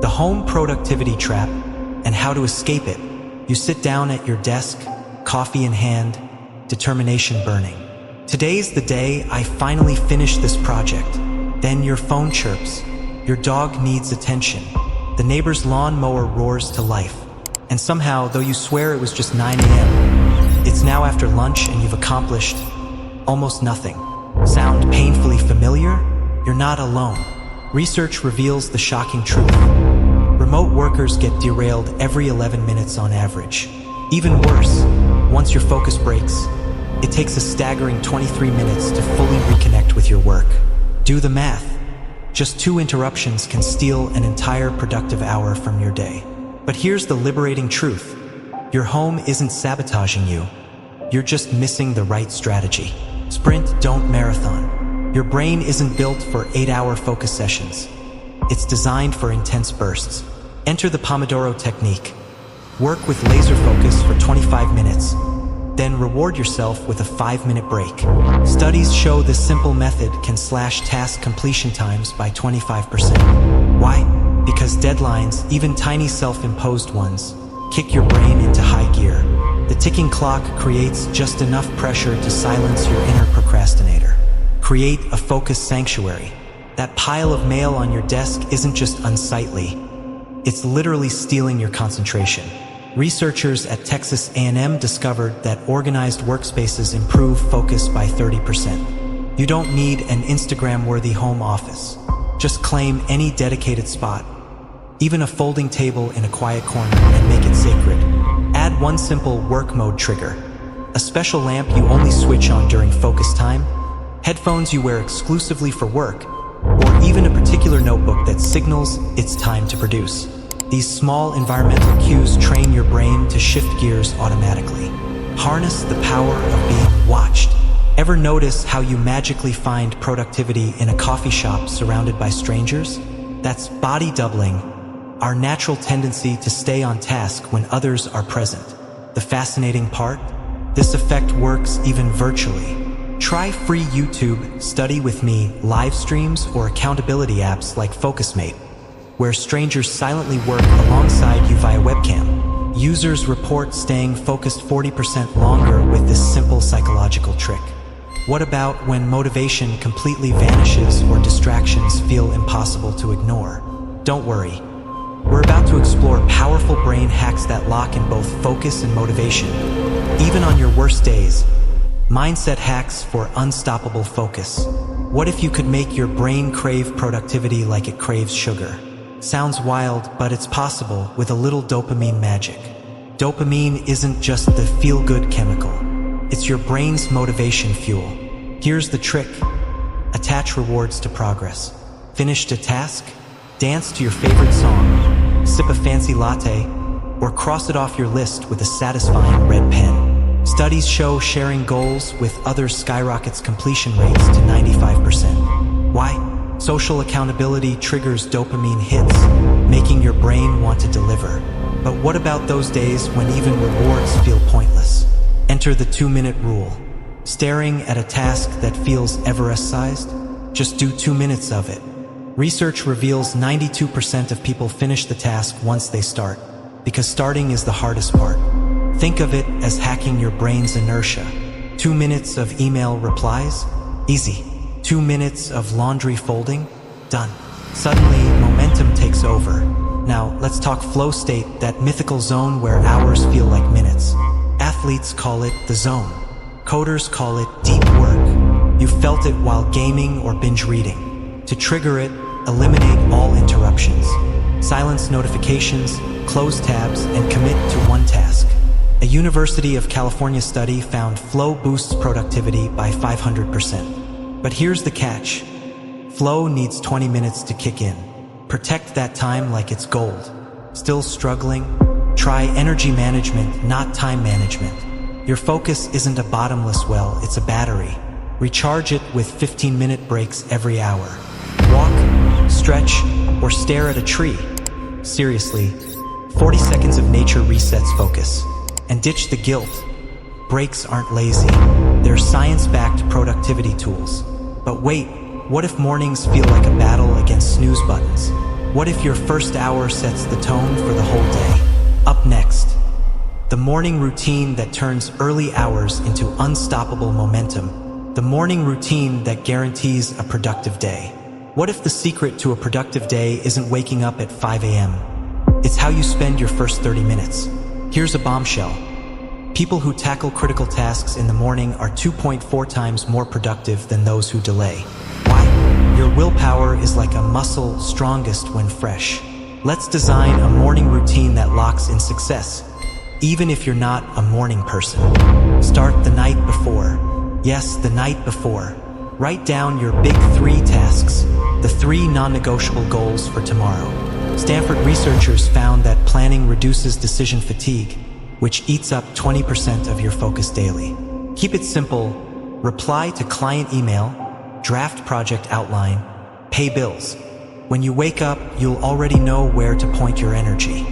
The home productivity trap and how to escape it. You sit down at your desk, coffee in hand, determination burning. Today's the day I finally finish this project. Then your phone chirps. Your dog needs attention. The neighbor's lawnmower roars to life. And somehow, though you swear it was just 9 a.m., it's now after lunch and you've accomplished almost nothing. Sound painfully familiar? You're not alone. Research reveals the shocking truth. Remote workers get derailed every 11 minutes on average. Even worse, once your focus breaks, it takes a staggering 23 minutes to fully reconnect with your work. Do the math. Just 2 interruptions can steal an entire productive hour from your day. But here's the liberating truth. Your home isn't sabotaging you. You're just missing the right strategy. Sprint, don't marathon. Your brain isn't built for 8-hour focus sessions. It's designed for intense bursts. Enter the Pomodoro Technique. Work with laser focus for 25 minutes. Then reward yourself with a 5-minute break. Studies show this simple method can slash task completion times by 25%. Why? Because deadlines, even tiny self-imposed ones, kick your brain into high gear. The ticking clock creates just enough pressure to silence your inner procrastinator. Create a focus sanctuary. That pile of mail on your desk isn't just unsightly. It's literally stealing your concentration. Researchers at Texas A&M discovered that organized workspaces improve focus by 30%. You don't need an Instagram-worthy home office. Just claim any dedicated spot, even a folding table in a quiet corner, and make it sacred. Add one simple work mode trigger, a special lamp you only switch on during focus time, headphones you wear exclusively for work, or even a particular notebook that signals it's time to produce. These small environmental cues train your brain to shift gears automatically. Harness the power of being watched. Ever notice how you magically find productivity in a coffee shop surrounded by strangers? That's body doubling, our natural tendency to stay on task when others are present. The fascinating part? This effect works even virtually. Try free YouTube, study with me, live streams, or accountability apps like FocusMate, where strangers silently work alongside you via webcam. Users report staying focused 40% longer with this simple psychological trick. What about when motivation completely vanishes or distractions feel impossible to ignore? Don't worry. We're about to explore powerful brain hacks that lock in both focus and motivation, even on your worst days. Mindset hacks for unstoppable focus. What if you could make your brain crave productivity like it craves sugar? Sounds wild, but it's possible with a little dopamine magic. Dopamine isn't just the feel-good chemical. It's your brain's motivation fuel. Here's the trick. Attach rewards to progress. Finished a task? Dance to your favorite song, sip a fancy latte, or cross it off your list with a satisfying red pen. Studies show sharing goals with others skyrockets completion rates to 95%. Why? Social accountability triggers dopamine hits, making your brain want to deliver. But what about those days when even rewards feel pointless? Enter the 2-minute rule. Staring at a task that feels Everest-sized? Just do 2 minutes of it. Research reveals 92% of people finish the task once they start, because starting is the hardest part. Think of it as hacking your brain's inertia. 2 minutes of email replies? Easy. 2 minutes of laundry folding? Done. Suddenly, momentum takes over. Now, let's talk flow state, that mythical zone where hours feel like minutes. Athletes call it the zone. Coders call it deep work. You felt it while gaming or binge reading. To trigger it, eliminate all interruptions. Silence notifications, close tabs, and commit to one task. A University of California study found flow boosts productivity by 500%. But here's the catch. Flow needs 20 minutes to kick in. Protect that time like it's gold. Still struggling? Try energy management, not time management. Your focus isn't a bottomless well, it's a battery. Recharge it with 15-minute breaks every hour. Walk, stretch, or stare at a tree. Seriously, 40 seconds of nature resets focus. And ditch the guilt. Breaks aren't lazy. They're science-backed productivity tools. But wait, what if mornings feel like a battle against snooze buttons? What if your first hour sets the tone for the whole day? Up next, the morning routine that turns early hours into unstoppable momentum. The morning routine that guarantees a productive day. What if the secret to a productive day isn't waking up at 5 a.m.? It's how you spend your first 30 minutes. Here's a bombshell. People who tackle critical tasks in the morning are 2.4 times more productive than those who delay. Why? Your willpower is like a muscle, strongest when fresh. Let's design a morning routine that locks in success. Even if you're not a morning person, start the night before. Yes, the night before. Write down your big 3 tasks, the 3 non-negotiable goals for tomorrow. Stanford researchers found that planning reduces decision fatigue, which eats up 20% of your focus daily. Keep it simple. Reply to client email, draft project outline, pay bills. When you wake up, you'll already know where to point your energy.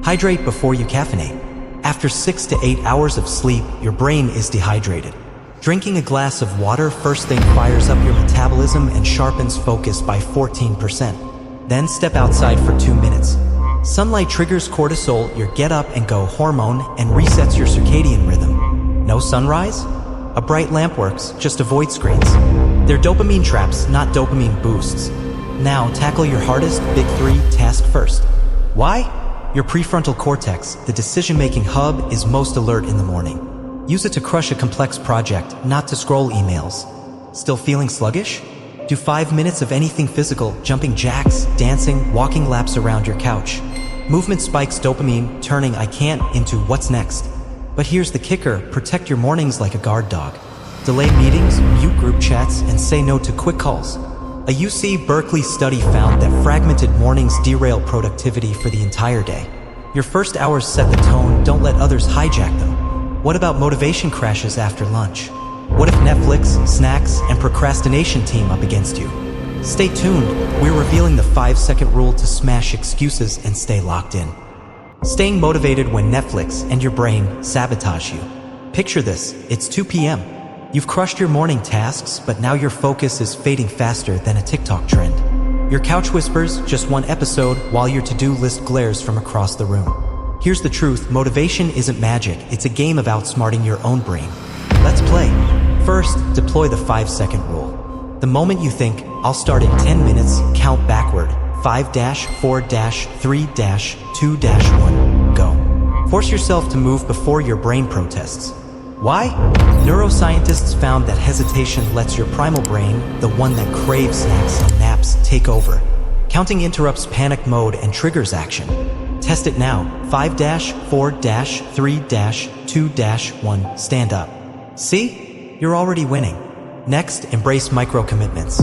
Hydrate before you caffeinate. After 6 to 8 hours of sleep, your brain is dehydrated. Drinking a glass of water first thing fires up your metabolism and sharpens focus by 14%. Then step outside for 2 minutes. Sunlight triggers cortisol, your get-up-and-go hormone, and resets your circadian rhythm. No sunrise? A bright lamp works, just avoid screens. They're dopamine traps, not dopamine boosts. Now, tackle your hardest, big 3 task first. Why? Your prefrontal cortex, the decision-making hub, is most alert in the morning. Use it to crush a complex project, not to scroll emails. Still feeling sluggish? Do 5 minutes of anything physical, jumping jacks, dancing, walking laps around your couch. Movement spikes dopamine, turning "I can't" into "what's next?" But here's the kicker, protect your mornings like a guard dog. Delay meetings, mute group chats, and say no to quick calls. A UC Berkeley study found that fragmented mornings derail productivity for the entire day. Your first hours set the tone, don't let others hijack them. What about motivation crashes after lunch? What if Netflix, snacks, and procrastination team up against you? Stay tuned, we're revealing the 5-second rule to smash excuses and stay locked in. Staying motivated when Netflix and your brain sabotage you. Picture this, it's 2 p.m. You've crushed your morning tasks, but now your focus is fading faster than a TikTok trend. Your couch whispers, just one episode, while your to-do list glares from across the room. Here's the truth, motivation isn't magic, it's a game of outsmarting your own brain. Let's play. First, deploy the 5-second rule. The moment you think, I'll start in 10 minutes, count backward. 5-4-3-2-1, go. Force yourself to move before your brain protests. Why? Neuroscientists found that hesitation lets your primal brain, the one that craves snacks and naps, take over. Counting interrupts panic mode and triggers action. Test it now. 5-4-3-2-1, stand up. See? You're already winning. Next, embrace micro-commitments.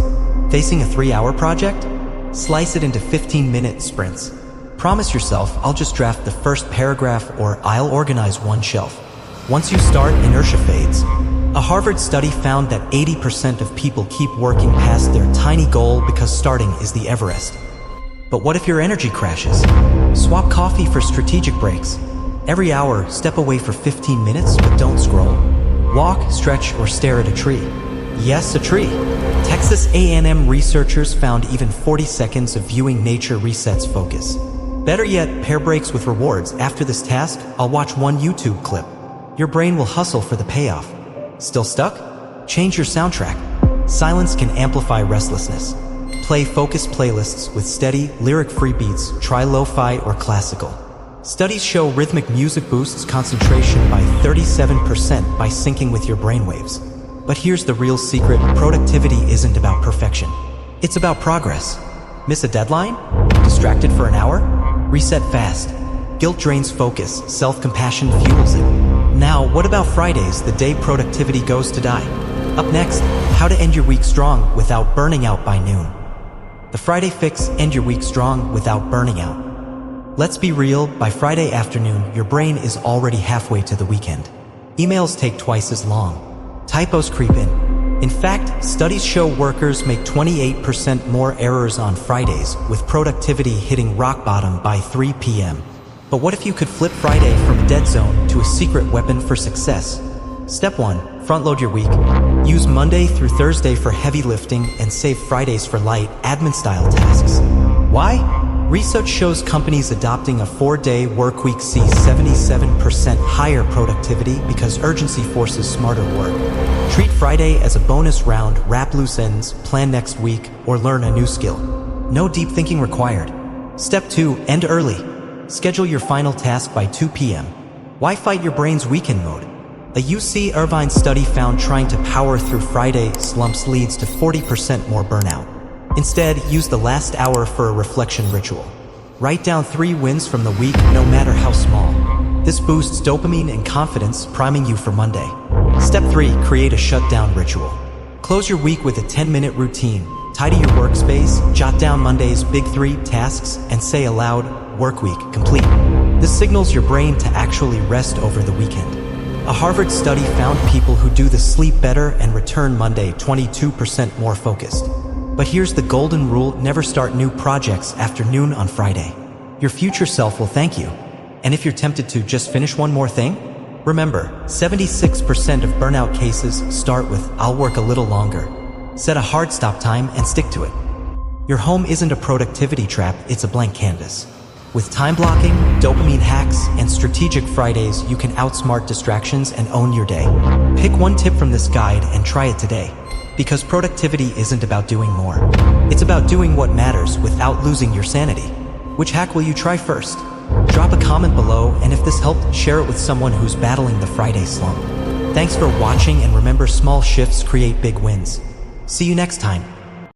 Facing a 3-hour project? Slice it into 15-minute sprints. Promise yourself, I'll just draft the first paragraph or I'll organize one shelf. Once you start, inertia fades. A Harvard study found that 80% of people keep working past their tiny goal because starting is the Everest. But what if your energy crashes? Swap coffee for strategic breaks. Every hour, step away for 15 minutes, but don't scroll. Walk, stretch, or stare at a tree. Yes, a tree. Texas A&M researchers found even 40 seconds of viewing nature resets focus. Better yet, pair breaks with rewards. After this task, I'll watch one YouTube clip. Your brain will hustle for the payoff. Still stuck? Change your soundtrack. Silence can amplify restlessness. Play focused playlists with steady, lyric-free beats. Try lo-fi or classical. Studies show rhythmic music boosts concentration by 37% by syncing with your brainwaves. But here's the real secret, productivity isn't about perfection. It's about progress. Miss a deadline? Distracted for an hour? Reset fast. Guilt drains focus, self-compassion fuels it. Now, what about Fridays, the day productivity goes to die? Up next, how to end your week strong without burning out by noon. The Friday fix, end your week strong without burning out. Let's be real, by Friday afternoon, your brain is already halfway to the weekend. Emails take twice as long. Typos creep in. In fact, studies show workers make 28% more errors on Fridays, with productivity hitting rock bottom by 3 p.m. But what if you could flip Friday from a dead zone to a secret weapon for success? Step 1. Front-load your week. Use Monday through Thursday for heavy lifting and save Fridays for light, admin-style tasks. Why? Research shows companies adopting a 4-day workweek see 77% higher productivity because urgency forces smarter work. Treat Friday as a bonus round, wrap loose ends, plan next week, or learn a new skill. No deep thinking required. Step 2. End early. Schedule your final task by 2 p.m. Why fight your brain's weekend mode? A UC Irvine study found trying to power through Friday slumps leads to 40% more burnout. Instead, use the last hour for a reflection ritual. Write down 3 wins from the week, no matter how small. This boosts dopamine and confidence, priming you for Monday. Step 3. Create a shutdown ritual. Close your week with a 10-minute routine. Tidy your workspace, jot down Monday's big 3 tasks, and say aloud, "Work week complete." This signals your brain to actually rest over the weekend. A Harvard study found people who do this sleep better and return Monday 22% more focused. But here's the golden rule: never start new projects after noon on Friday. Your future self will thank you. And if you're tempted to just finish one more thing, remember, 76% of burnout cases start with "I'll work a little longer." Set a hard stop time and stick to it. Your home isn't a productivity trap, it's a blank canvas. With time blocking, dopamine hacks, and strategic Fridays, you can outsmart distractions and own your day. Pick one tip from this guide and try it today. Because productivity isn't about doing more. It's about doing what matters without losing your sanity. Which hack will you try first? Drop a comment below, and if this helped, share it with someone who's battling the Friday slump. Thanks for watching, and remember, small shifts create big wins. See you next time.